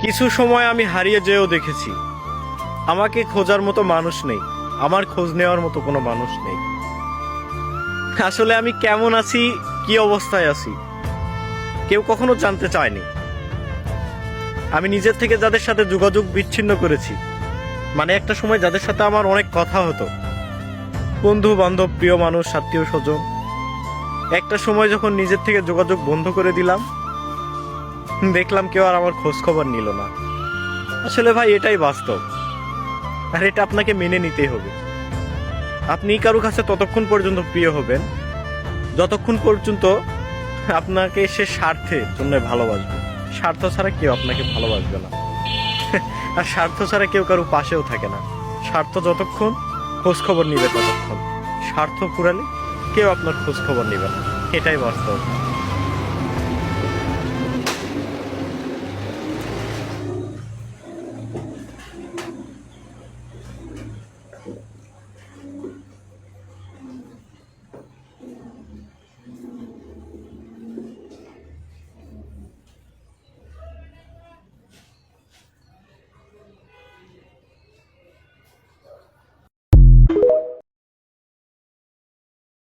কিছু সময় আমি হারিয়ে যেও দেখেছি, আমাকে খোঁজার মতো মানুষ নেই, আমার খোঁজ নেওয়ার মতো কোনো মানুষ নেই। আসলে আমি কেমন আছি, কি অবস্থায় আছি, কেউ কখনো জানতে চায়নি। আমি নিজের থেকে যাদের সাথে যোগাযোগ বিচ্ছিন্ন করেছি, মানে একটা সময় যাদের সাথে আমার অনেক কথা হতো, বন্ধু বান্ধব, প্রিয় মানুষ, আত্মীয় স্বজন, একটা সময় যখন নিজের থেকে যোগাযোগ বন্ধ করে দিলাম, দেখলাম কেউ আর আমার খোঁজ খবর নিল না। আসলে ভাই এটাই বাস্তব, আর এটা আপনাকে মেনে নিতেই হবে। আপনি কারো কাছে ততক্ষণ পর্যন্ত প্রিয় হবেন যতক্ষণ পর্যন্ত আপনাকে সে স্বার্থের জন্য ভালোবাসবে। স্বার্থ ছাড়া কেউ আপনাকে ভালোবাসবে না, আর স্বার্থ ছাড়া কেউ কারো পাশেও থাকে না। স্বার্থ যতক্ষণ, খোঁজ খবর নিবে ততক্ষণ। স্বার্থ ফুরালে কেউ আপনার খোঁজ খবর নিবে না, এটাই বাস্তব।